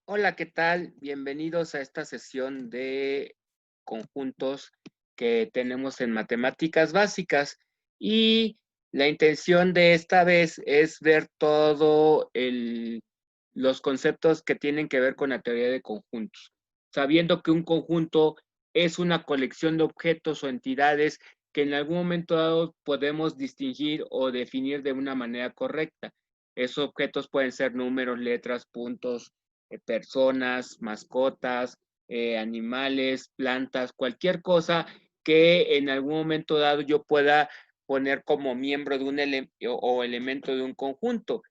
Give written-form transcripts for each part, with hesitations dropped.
Hola, ¿qué tal? Bienvenidos a esta sesión de conjuntos que tenemos en matemáticas básicas. Y la intención de esta vez es ver los conceptos que tienen que ver con la teoría de conjuntos, sabiendo que un conjunto es una colección de objetos o entidades que en algún momento dado podemos distinguir o definir de una manera correcta. Esos objetos pueden ser números, letras, puntos, personas, mascotas, animales, plantas, cualquier cosa que en algún momento dado yo pueda poner como miembro de un o elemento de un conjunto.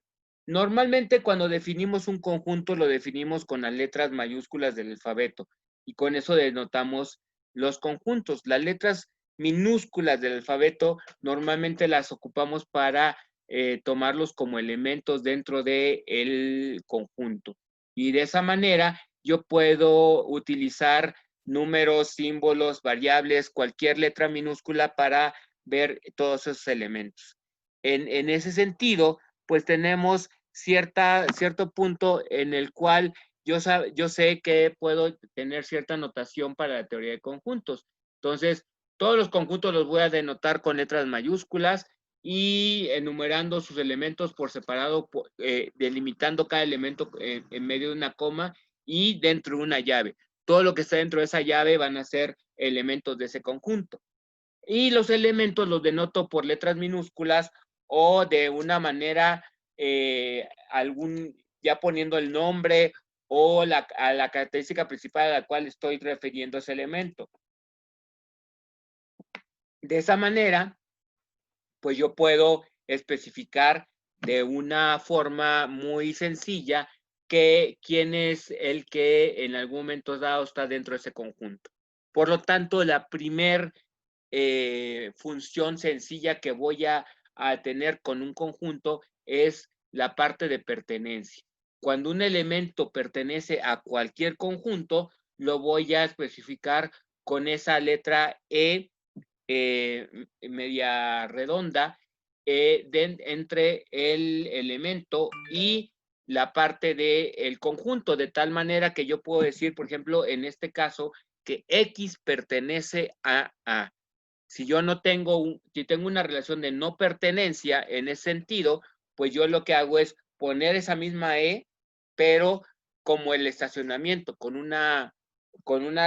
Normalmente cuando definimos un conjunto lo definimos con las letras mayúsculas del alfabeto y con eso denotamos los conjuntos. Las letras minúsculas del alfabeto normalmente las ocupamos para tomarlos como elementos dentro del conjunto. Y de esa manera yo puedo utilizar números, símbolos, variables, cualquier letra minúscula para ver todos esos elementos. En ese sentido, pues tenemos cierto punto en el cual yo sé que puedo tener cierta notación para la teoría de conjuntos. Entonces, todos los conjuntos los voy a denotar con letras mayúsculas y enumerando sus elementos por separado, delimitando cada elemento en medio de una coma y dentro de una llave. Todo lo que está dentro de esa llave van a ser elementos de ese conjunto. Y los elementos los denoto por letras minúsculas o de una manera, ya poniendo el nombre o a la característica principal a la cual estoy refiriendo ese elemento. De esa manera, pues yo puedo especificar de una forma muy sencilla que quién es el que en algún momento dado está dentro de ese conjunto. Por lo tanto, la primer función sencilla que voy a tener con un conjunto es la parte de pertenencia. Cuando un elemento pertenece a cualquier conjunto, lo voy a especificar con esa letra eh, media redonda entre el elemento y la parte del conjunto, de tal manera que yo puedo decir, por ejemplo, en este caso, que X pertenece a A. Si yo no tengo, si tengo una relación de no pertenencia en ese sentido, pues yo lo que hago es poner esa misma E, pero como el estacionamiento, con una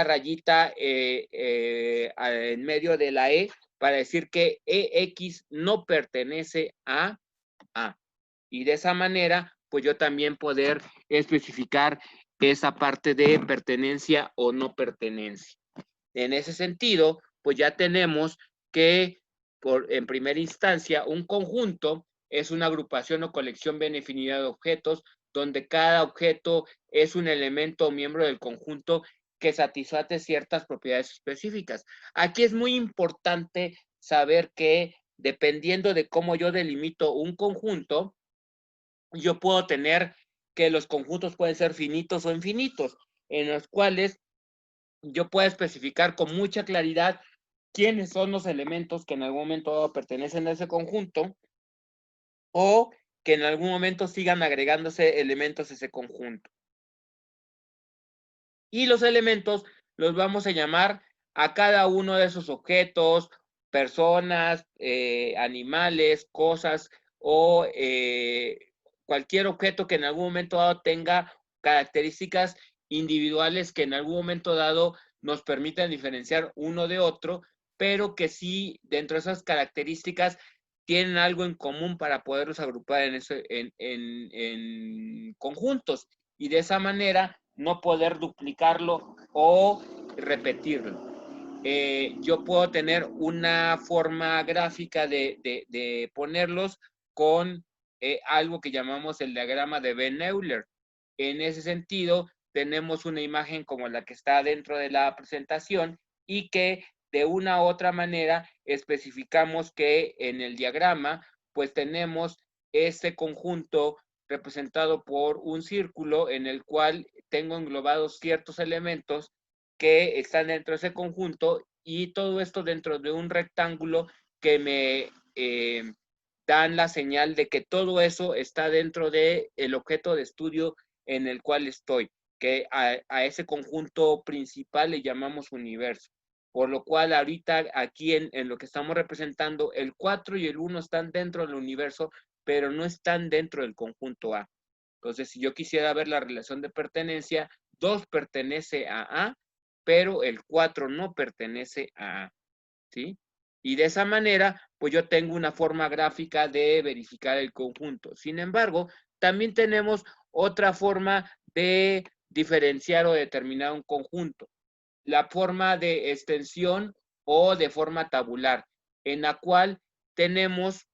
rayita en medio de la E para decir que EX no pertenece a A. Y de esa manera, pues yo también poder especificar esa parte de pertenencia o no pertenencia. En ese sentido, pues ya tenemos que, en primera instancia, un conjunto es una agrupación o colección bien definida de objetos, donde cada objeto es un elemento o miembro del conjunto que satisface ciertas propiedades específicas. Aquí es muy importante saber que dependiendo de cómo yo delimito un conjunto, yo puedo tener que los conjuntos pueden ser finitos o infinitos, en los cuales yo puedo especificar con mucha claridad quiénes son los elementos que en algún momento pertenecen a ese conjunto o que en algún momento sigan agregándose elementos a ese conjunto. Y los elementos los vamos a llamar a cada uno de esos objetos, personas, animales, cosas o cualquier objeto que en algún momento dado tenga características individuales que en algún momento dado nos permitan diferenciar uno de otro, pero que sí dentro de esas características tienen algo en común para poderlos agrupar en conjuntos y de esa manera no poder duplicarlo o repetirlo. Yo puedo tener una forma gráfica de ponerlos con algo que llamamos el diagrama de Venn-Euler. En ese sentido, tenemos una imagen como la que está dentro de la presentación y que de una u otra manera especificamos que en el diagrama pues tenemos este conjunto representado por un círculo en el cual tengo englobados ciertos elementos que están dentro de ese conjunto y todo esto dentro de un rectángulo que me dan la señal de que todo eso está dentro del objeto de estudio en el cual estoy. que a ese conjunto principal le llamamos universo. Por lo cual ahorita aquí en lo que estamos representando, el 4 y el 1 están dentro del universo, pero no están dentro del conjunto A. Entonces, si yo quisiera ver la relación de pertenencia, 2 pertenece a A, pero el 4 no pertenece a A, ¿sí? Y de esa manera, pues yo tengo una forma gráfica de verificar el conjunto. Sin embargo, también tenemos otra forma de diferenciar o determinar un conjunto. La forma de extensión o de forma tabular, en la cual tenemos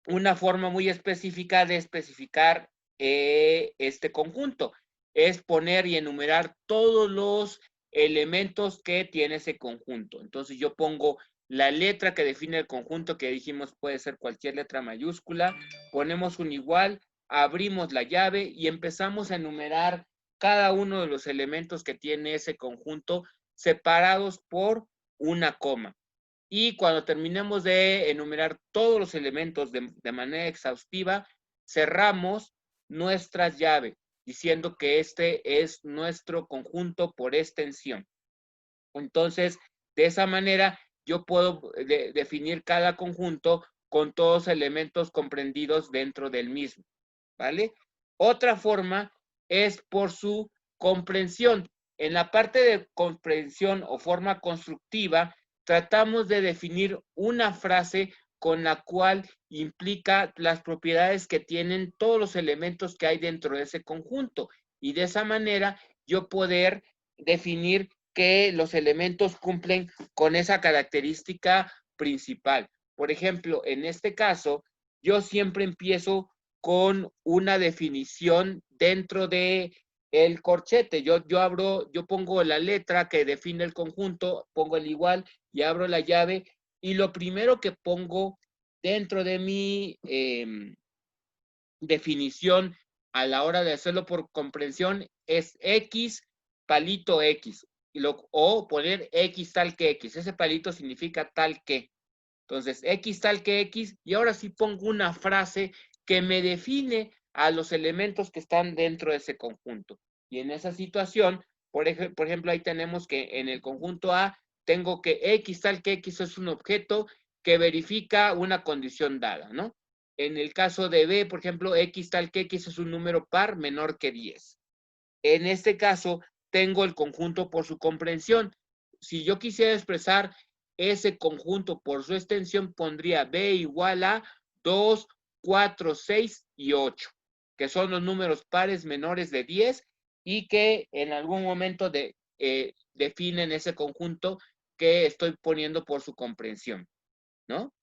una forma muy específica de especificar este conjunto. Es poner y enumerar todos los elementos que tiene ese conjunto. Entonces yo pongo la letra que define el conjunto, que dijimos puede ser cualquier letra mayúscula, ponemos un igual, abrimos la llave y empezamos a enumerar cada uno de los elementos que tiene ese conjunto separados por una coma. Y cuando terminemos de enumerar todos los elementos de manera exhaustiva, cerramos nuestras llaves, diciendo que este es nuestro conjunto por extensión. Entonces, de esa manera, yo puedo definir cada conjunto con todos los elementos comprendidos dentro del mismo, ¿vale? Otra forma es por su comprensión. En la parte de comprensión o forma constructiva, tratamos de definir una frase con la cual implica las propiedades que tienen todos los elementos que hay dentro de ese conjunto. Y de esa manera yo poder definir que los elementos cumplen con esa característica principal. Por ejemplo, en este caso, yo siempre empiezo con una definición dentro de el corchete. Yo pongo la letra que define el conjunto, pongo el igual y abro la llave y lo primero que pongo dentro de mi definición a la hora de hacerlo por comprensión es X palito X o poner X tal que X. Ese palito significa tal que. Entonces, X tal que X, y ahora sí pongo una frase que me define a los elementos que están dentro de ese conjunto. Y en esa situación, por ejemplo, ahí tenemos que en el conjunto A, tengo que X tal que X es un objeto que verifica una condición dada, ¿no? En el caso de B, por ejemplo, X tal que X es un número par menor que 10. En este caso, tengo el conjunto por su comprensión. Si yo quisiera expresar ese conjunto por su extensión, pondría B igual a 2, 4, 6 y 8, que son los números pares menores de 10 y que en algún momento definen ese conjunto que estoy poniendo por su comprensión, ¿no?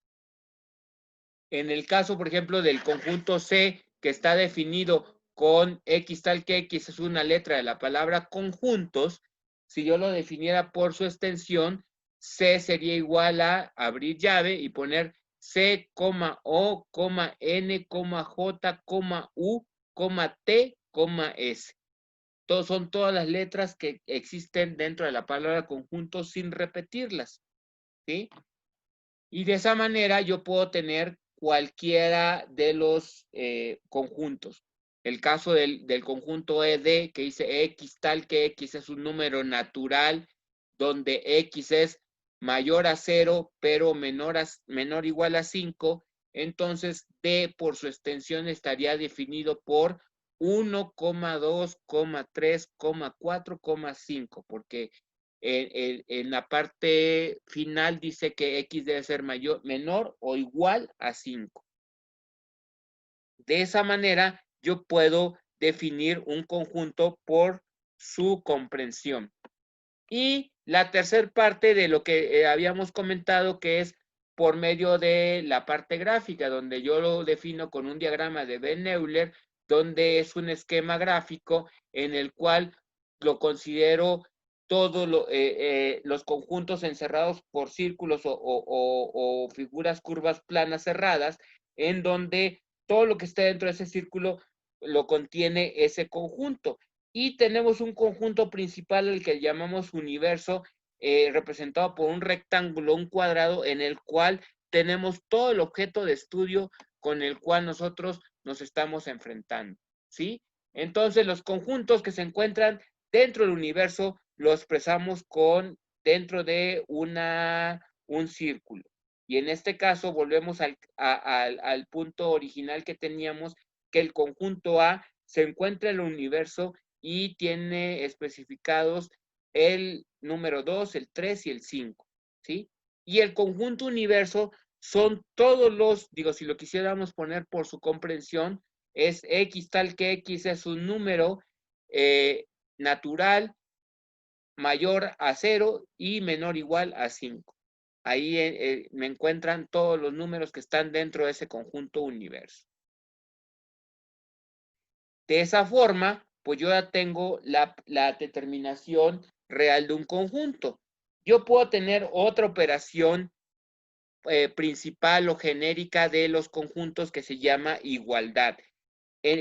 En el caso, por ejemplo, del conjunto C, que está definido con X tal que X es una letra de la palabra conjuntos, si yo lo definiera por su extensión, C sería igual a abrir llave y poner C, O, N, J, U, T, S. Son todas las letras que existen dentro de la palabra conjunto sin repetirlas, ¿sí? Y de esa manera yo puedo tener cualquiera de los conjuntos. El caso del conjunto ED, que dice X tal que X es un número natural, donde X es mayor a 0, pero menor o igual a 5, entonces D por su extensión estaría definido por 1, 2, 3, 4, 5, porque en la parte final dice que X debe ser menor o igual a 5. De esa manera, yo puedo definir un conjunto por su comprensión. Y la tercera parte de lo que habíamos comentado, que es por medio de la parte gráfica, donde yo lo defino con un diagrama de Venn-Euler, donde es un esquema gráfico en el cual lo considero todos los conjuntos encerrados por círculos o figuras curvas planas cerradas, en donde todo lo que esté dentro de ese círculo lo contiene ese conjunto. Y tenemos un conjunto principal, el que llamamos universo, representado por un rectángulo, un cuadrado, en el cual tenemos todo el objeto de estudio con el cual nosotros nos estamos enfrentando, ¿sí? Entonces, los conjuntos que se encuentran dentro del universo los expresamos con dentro de un círculo. Y en este caso volvemos al punto original que teníamos, que el conjunto A se encuentra en el universo y tiene especificados el número 2, el 3 y el 5, ¿sí? Y el conjunto universo son todos los, digo, si lo quisiéramos poner por su comprensión, es X tal que X es un número natural mayor a 0 y menor o igual a 5. Ahí me encuentran todos los números que están dentro de ese conjunto universo. De esa forma, pues yo ya tengo la determinación real de un conjunto. Yo puedo tener otra operación principal o genérica de los conjuntos que se llama igualdad.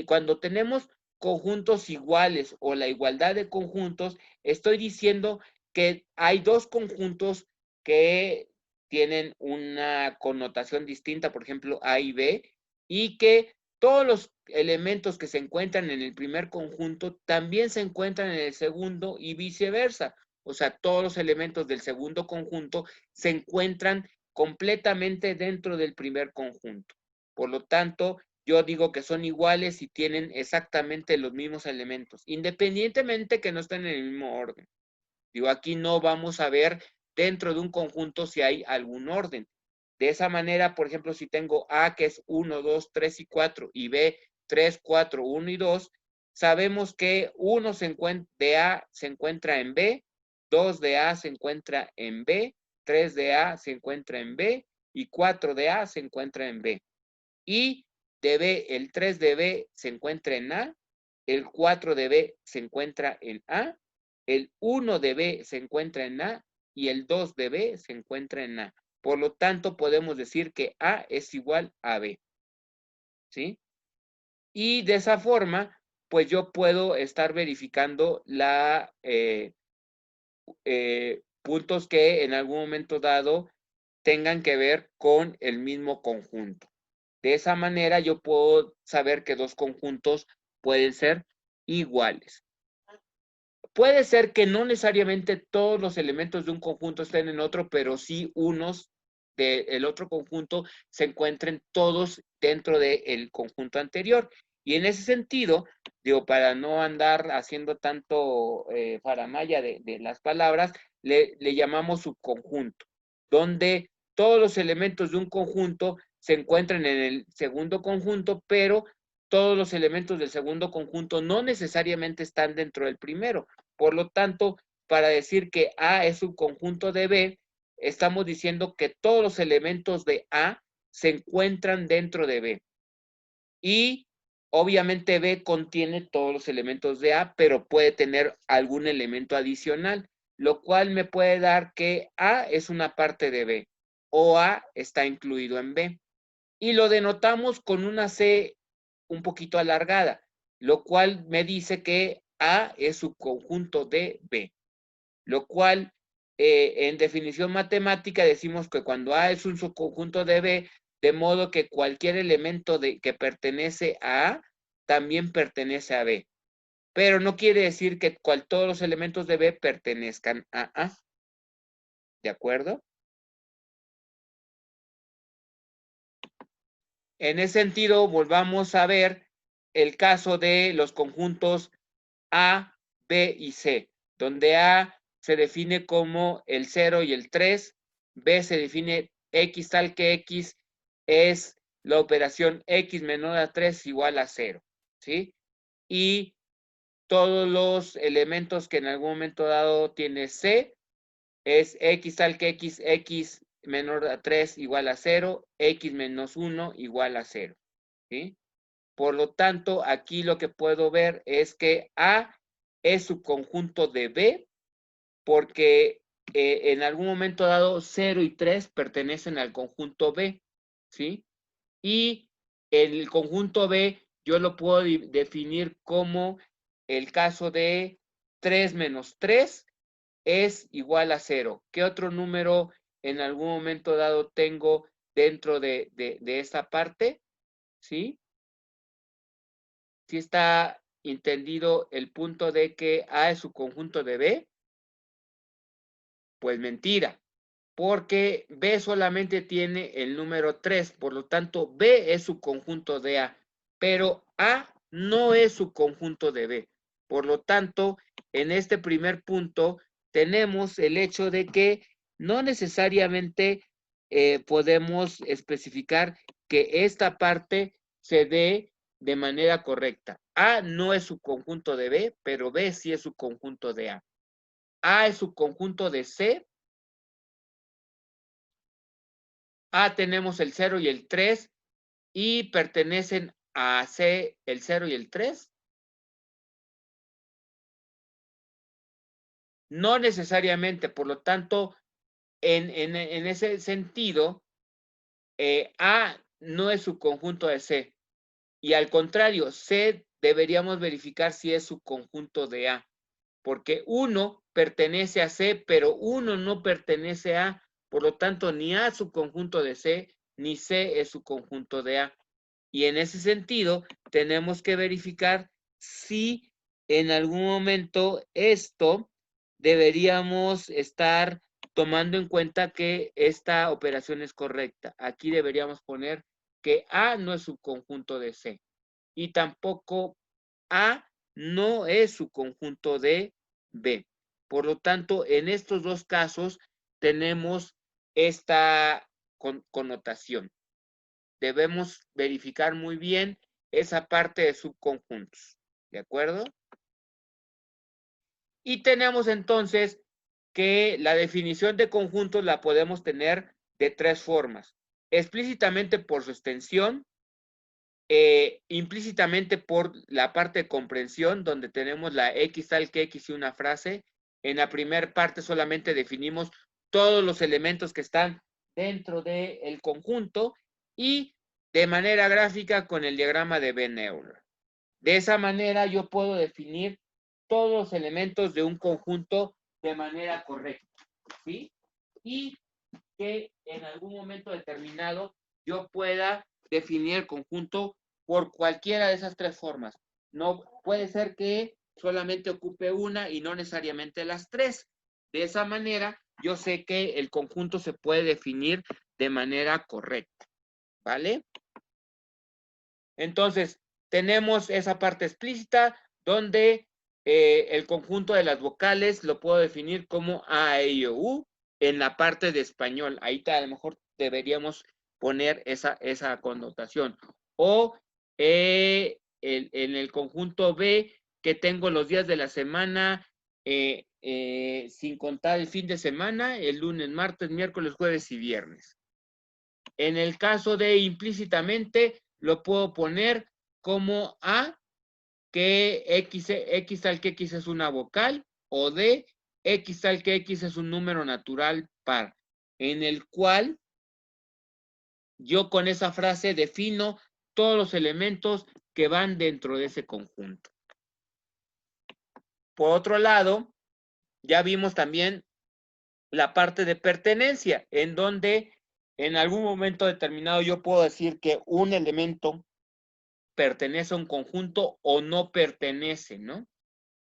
Cuando tenemos conjuntos iguales o la igualdad de conjuntos, estoy diciendo que hay dos conjuntos que tienen una connotación distinta, por ejemplo, A y B, y que todos los elementos que se encuentran en el primer conjunto también se encuentran en el segundo y viceversa. O sea, todos los elementos del segundo conjunto se encuentran completamente dentro del primer conjunto. Por lo tanto, yo digo que son iguales y tienen exactamente los mismos elementos, independientemente que no estén en el mismo orden. Digo, aquí no vamos a ver dentro de un conjunto si hay algún orden. De esa manera, por ejemplo, si tengo A que es 1, 2, 3 y 4 y B 3, 4, 1 y 2, sabemos que 1 de A se encuentra en B, 2 de A se encuentra en B, 3 de A se encuentra en B y 4 de A se encuentra en B. Y de B, el 3 de B se encuentra en A, el 4 de B se encuentra en A, el 1 de B se encuentra en A y el 2 de B se encuentra en A. Por lo tanto, podemos decir que A es igual a B, ¿sí? Y de esa forma, pues yo puedo estar verificando puntos que en algún momento dado tengan que ver con el mismo conjunto. De esa manera yo puedo saber que dos conjuntos pueden ser iguales. Puede ser que no necesariamente todos los elementos de un conjunto estén en otro, pero sí unos del otro conjunto se encuentren todos dentro del conjunto anterior. Y en ese sentido, digo, para no andar haciendo tanto faramalla de las palabras, le llamamos subconjunto, donde todos los elementos de un conjunto se encuentran en el segundo conjunto, pero todos los elementos del segundo conjunto no necesariamente están dentro del primero. Por lo tanto, para decir que A es un conjunto de B, estamos diciendo que todos los elementos de A se encuentran dentro de B. Y obviamente B contiene todos los elementos de A, pero puede tener algún elemento adicional, lo cual me puede dar que A es una parte de B o A está incluido en B. Y lo denotamos con una C un poquito alargada, lo cual me dice que A es subconjunto de B, lo cual en definición matemática decimos que cuando A es un subconjunto de B, de modo que cualquier elemento que pertenece a A también pertenece a B. Pero no quiere decir que todos los elementos de B pertenezcan a A. ¿De acuerdo? En ese sentido, volvamos a ver el caso de los conjuntos A, B y C, donde A se define como el 0 y el 3, B se define X tal que X es la operación X menor a 3 igual a 0, ¿sí? Y todos los elementos que en algún momento dado tiene C es X tal que X, X menor a 3 igual a 0, X menos 1 igual a 0, ¿sí? Por lo tanto, aquí lo que puedo ver es que A es subconjunto de B porque en algún momento dado 0 y 3 pertenecen al conjunto B, ¿sí? Y el conjunto B yo lo puedo definir como el caso de 3 menos 3 es igual a 0. ¿Qué otro número en algún momento dado tengo dentro de esta parte? ¿Sí? ¿Sí está entendido el punto de que A es subconjunto de B? Pues mentira, porque B solamente tiene el número 3, por lo tanto B es subconjunto de A, pero A no es subconjunto de B. Por lo tanto, en este primer punto tenemos el hecho de que no necesariamente podemos especificar que esta parte se dé de manera correcta. A no es subconjunto de B, pero B sí es subconjunto de A. A es subconjunto de C. A tenemos el 0 y el 3 y pertenecen a C el 0 y el 3. No necesariamente, por lo tanto, en ese sentido, A no es subconjunto de C. Y al contrario, C deberíamos verificar si es subconjunto de A, porque 1 pertenece a C, pero 1 no pertenece a A. Por lo tanto, ni A es subconjunto de C, ni C es subconjunto de A. Y en ese sentido, tenemos que verificar si en algún momento esto deberíamos estar tomando en cuenta que esta operación es correcta. Aquí deberíamos poner que A no es subconjunto de C y tampoco A no es subconjunto de B. Por lo tanto, en estos dos casos tenemos esta connotación. Debemos verificar muy bien esa parte de subconjuntos. ¿De acuerdo? Y tenemos entonces que la definición de conjuntos la podemos tener de tres formas. Explícitamente por su extensión, implícitamente por la parte de comprensión, donde tenemos la X tal que X y una frase. En la primera parte solamente definimos todos los elementos que están dentro del conjunto y de manera gráfica con el diagrama de Venn Euler. De esa manera yo puedo definir todos los elementos de un conjunto de manera correcta, ¿sí? Y que en algún momento determinado yo pueda definir el conjunto por cualquiera de esas tres formas. No puede ser que solamente ocupe una y no necesariamente las tres. De esa manera, yo sé que el conjunto se puede definir de manera correcta, ¿vale? Entonces, tenemos esa parte explícita donde el conjunto de las vocales lo puedo definir como A, E, I, O, U en la parte de español. Ahí a lo mejor deberíamos poner esa connotación. O en el conjunto B, que tengo los días de la semana, sin contar el fin de semana, el lunes, martes, miércoles, jueves y viernes. En el caso de implícitamente, lo puedo poner como A, que X tal que X es una vocal, o D, X tal que X es un número natural par, en el cual yo con esa frase defino todos los elementos que van dentro de ese conjunto. Por otro lado, ya vimos también la parte de pertenencia, en donde en algún momento determinado yo puedo decir que un elemento pertenece a un conjunto o no pertenece, ¿no?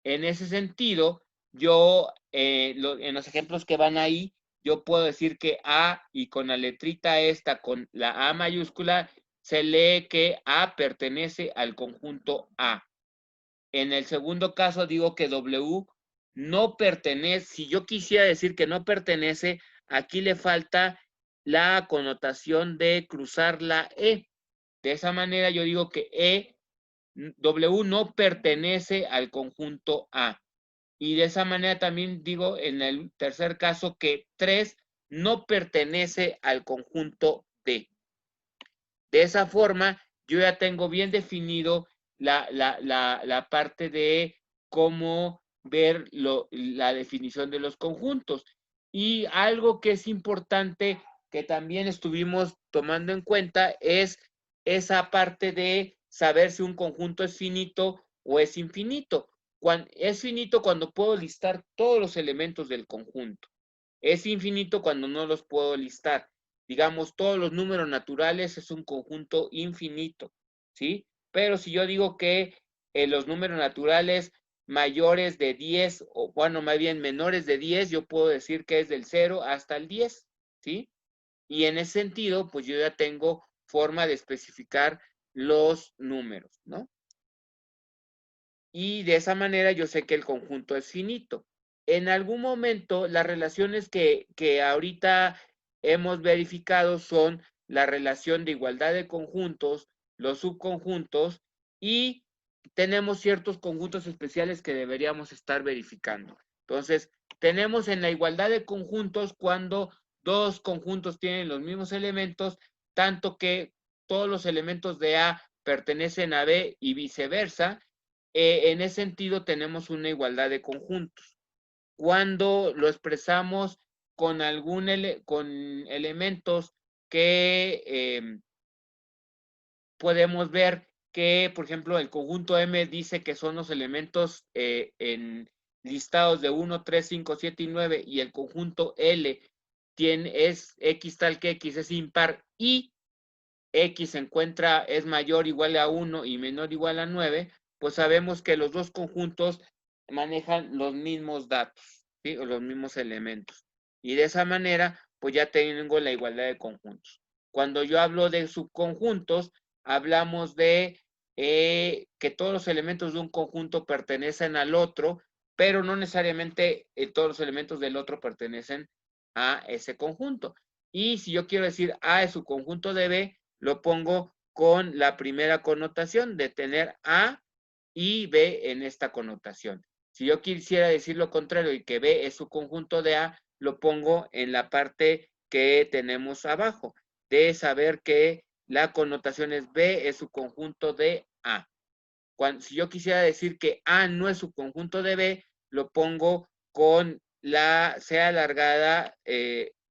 En ese sentido, yo, en los ejemplos que van ahí, yo puedo decir que A y con la letrita esta, con la A mayúscula, se lee que A pertenece al conjunto A. En el segundo caso digo que W no pertenece, si yo quisiera decir que no pertenece, aquí le falta la connotación de cruzar la E. De esa manera yo digo que W no pertenece al conjunto A. Y de esa manera también digo en el tercer caso que 3 no pertenece al conjunto D. De esa forma, yo ya tengo bien definido la parte de cómo ver la definición de los conjuntos. Y algo que es importante que también estuvimos tomando en cuenta es esa parte de saber si un conjunto es finito o es infinito. Es finito cuando puedo listar todos los elementos del conjunto. Es infinito cuando no los puedo listar. Digamos, todos los números naturales es un conjunto infinito, ¿sí? Pero si yo digo que los números naturales mayores de 10, o bueno, más bien menores de 10, yo puedo decir que es del 0 hasta el 10, ¿sí? Y en ese sentido, pues yo ya tengo forma de especificar los números, ¿no? Y de esa manera yo sé que el conjunto es finito. En algún momento, las relaciones que ahorita hemos verificado son la relación de igualdad de conjuntos, los subconjuntos, y tenemos ciertos conjuntos especiales que deberíamos estar verificando. Entonces, tenemos en la igualdad de conjuntos cuando dos conjuntos tienen los mismos elementos, tanto que todos los elementos de A pertenecen a B y viceversa. En ese sentido tenemos una igualdad de conjuntos. Cuando lo expresamos con con elementos que podemos ver que, por ejemplo, el conjunto M dice que son los elementos en listados de 1, 3, 5, 7 y 9, y el conjunto L es X tal que X es impar y X se encuentra, es mayor o igual a 1 y menor o igual a 9, pues sabemos que los dos conjuntos manejan los mismos datos, ¿sí? O los mismos elementos. Y de esa manera, pues ya tengo la igualdad de conjuntos. Cuando yo hablo de subconjuntos, hablamos de que todos los elementos de un conjunto pertenecen al otro, pero no necesariamente todos los elementos del otro pertenecen a ese conjunto. Y si yo quiero decir A es su conjunto de B, lo pongo con la primera connotación de tener A y B en esta connotación. Si yo quisiera decir lo contrario y que B es su conjunto de A, lo pongo en la parte que tenemos abajo, de saber que la connotación es B es su conjunto de A. Si yo quisiera decir que A no es su conjunto de B, lo pongo con la C alargada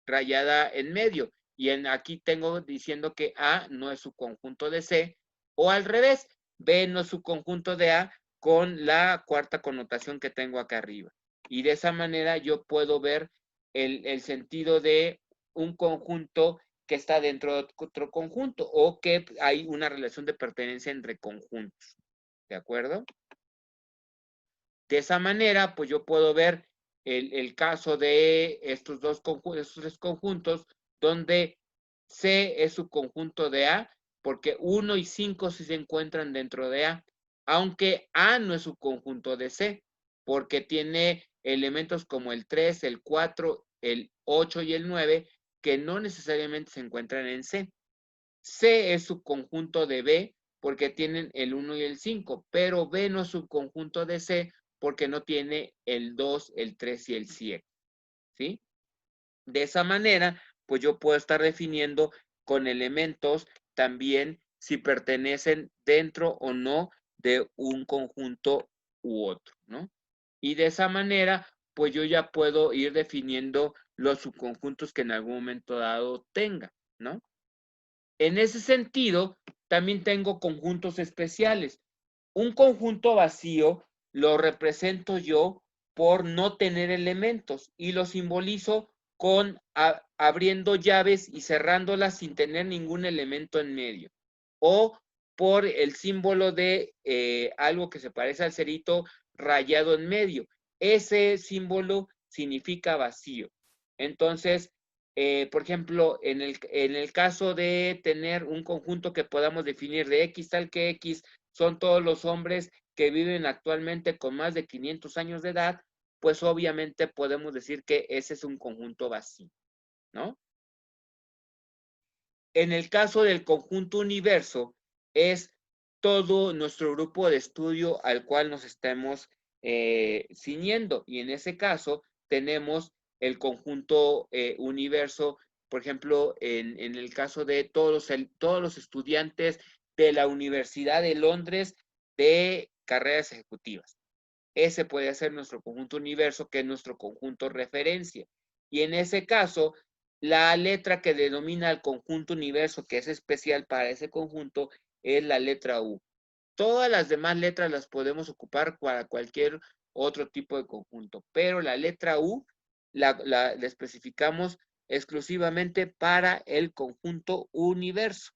rayada en medio. Y aquí tengo diciendo que A no es su conjunto de C, o al revés, B no es su conjunto de A con la cuarta connotación que tengo acá arriba. Y de esa manera yo puedo ver el sentido de un conjunto que está dentro de otro conjunto o que hay una relación de pertenencia entre conjuntos. ¿De acuerdo? De esa manera, pues yo puedo ver el caso de estos tres conjuntos, donde C es su conjunto de A, porque 1 y 5 sí se encuentran dentro de A, aunque A no es su conjunto de C, porque tiene elementos como el 3, el 4, el 8 y el 9, que no necesariamente se encuentran en C. C es su conjunto de B porque tienen el 1 y el 5, pero B no es su conjunto de C porque no tiene el 2, el 3 y el 7, ¿sí? De esa manera, pues yo puedo estar definiendo con elementos también si pertenecen dentro o no de un conjunto u otro, ¿no? Y de esa manera, pues yo ya puedo ir definiendo los subconjuntos que en algún momento dado tenga, ¿no? En ese sentido, también tengo conjuntos especiales. Un conjunto vacío lo represento yo por no tener elementos y lo simbolizo con abriendo llaves y cerrándolas sin tener ningún elemento en medio. O por el símbolo de algo que se parece al cerito rayado en medio. Ese símbolo significa vacío. Entonces, por ejemplo, en el caso de tener un conjunto que podamos definir de X tal que X son todos los hombres que viven actualmente con más de 500 años de edad, pues obviamente podemos decir que ese es un conjunto vacío, ¿no? En el caso del conjunto universo, es todo nuestro grupo de estudio al cual nos estemos ciñendo. Y en ese caso, tenemos el conjunto universo, por ejemplo, en el caso de todos los estudiantes de la Universidad de Londres de carreras ejecutivas. Ese puede ser nuestro conjunto universo, que es nuestro conjunto referencia. Y en ese caso, la letra que denomina el conjunto universo, que es especial para ese conjunto, es la letra U. Todas las demás letras las podemos ocupar para cualquier otro tipo de conjunto, pero la letra U la especificamos exclusivamente para el conjunto universo.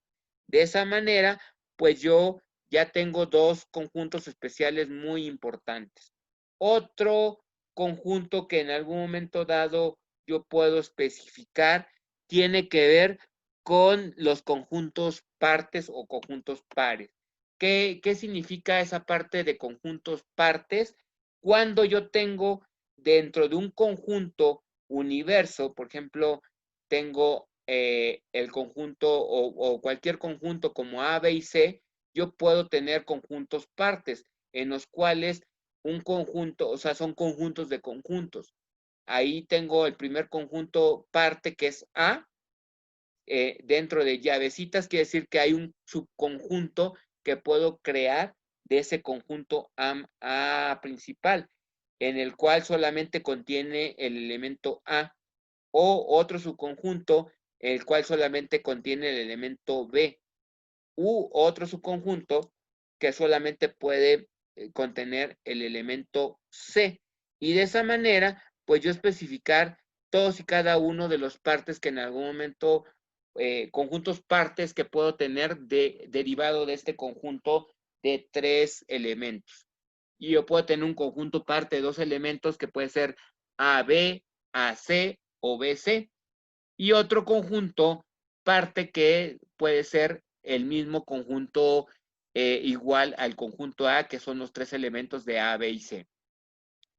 De esa manera, pues yo ya tengo dos conjuntos especiales muy importantes. Otro conjunto que en algún momento dado yo puedo especificar tiene que ver con los conjuntos partes o conjuntos pares. ¿Qué significa esa parte de conjuntos partes? Cuando yo tengo dentro de un conjunto universo, por ejemplo, tengo el conjunto o cualquier conjunto como A, B y C, yo puedo tener conjuntos partes en los cuales un conjunto, o sea, son conjuntos de conjuntos. Ahí tengo el primer conjunto parte que es A, dentro de llavecitas quiere decir que hay un subconjunto que puedo crear de ese conjunto A principal, en el cual solamente contiene el elemento A, o otro subconjunto, el cual solamente contiene el elemento B, u otro subconjunto que solamente puede contener el elemento C. Y de esa manera, pues yo especificar todos y cada uno de los partes que en algún momento, conjuntos partes que puedo tener derivado de este conjunto de tres elementos. Y yo puedo tener un conjunto parte de dos elementos que puede ser AB, AC o BC. Y otro conjunto parte que puede ser el mismo conjunto igual al conjunto A, que son los tres elementos de A, B y C.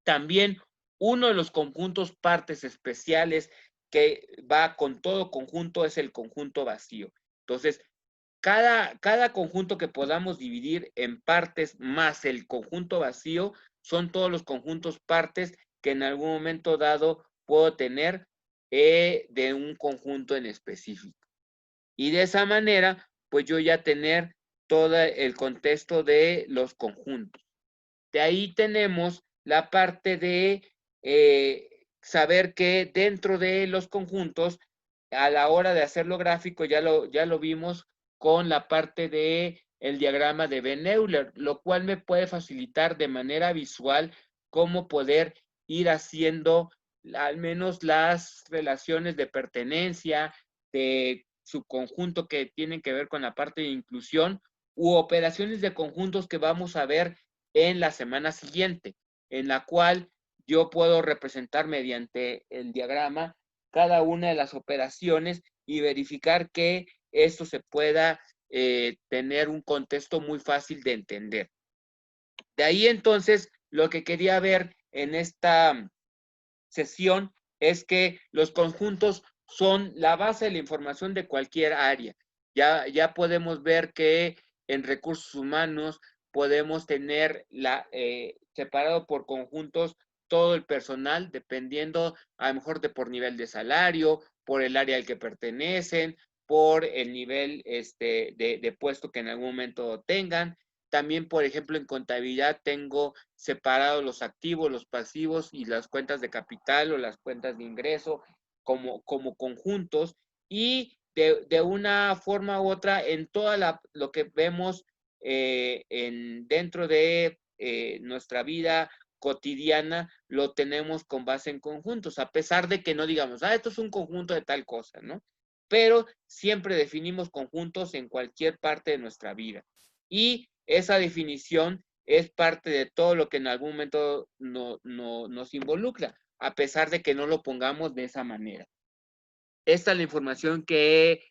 También uno de los conjuntos partes especiales que va con todo conjunto es el conjunto vacío. Entonces, cada conjunto que podamos dividir en partes más el conjunto vacío son todos los conjuntos partes que en algún momento dado puedo tener de un conjunto en específico. Y de esa manera, pues yo ya tener todo el contexto de los conjuntos. De ahí tenemos la parte de saber que dentro de los conjuntos, a la hora de hacerlo gráfico, ya lo vimos con la parte de el diagrama de Venn-Euler, lo cual me puede facilitar de manera visual cómo poder ir haciendo al menos las relaciones de pertenencia, de subconjunto que tienen que ver con la parte de inclusión, u operaciones de conjuntos que vamos a ver en la semana siguiente, en la cual yo puedo representar mediante el diagrama cada una de las operaciones y verificar que esto se pueda tener un contexto muy fácil de entender. De ahí entonces, lo que quería ver en esta sesión es que los conjuntos son la base de la información de cualquier área. Ya podemos ver que en recursos humanos podemos tener separado por conjuntos todo el personal, dependiendo a lo mejor de por nivel de salario, por el área al que pertenecen, por el nivel de puesto que en algún momento tengan. También, por ejemplo, en contabilidad tengo separados los activos, los pasivos y las cuentas de capital o las cuentas de ingreso como conjuntos, y de una forma u otra en toda lo que vemos dentro de nuestra vida cotidiana lo tenemos con base en conjuntos, a pesar de que no digamos, esto es un conjunto de tal cosa, ¿no? Pero siempre definimos conjuntos en cualquier parte de nuestra vida. Y esa definición es parte de todo lo que en algún momento nos involucra, a pesar de que no lo pongamos de esa manera. Esta es la información que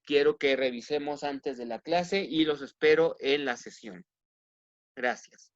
quiero que revisemos antes de la clase y los espero en la sesión. Gracias.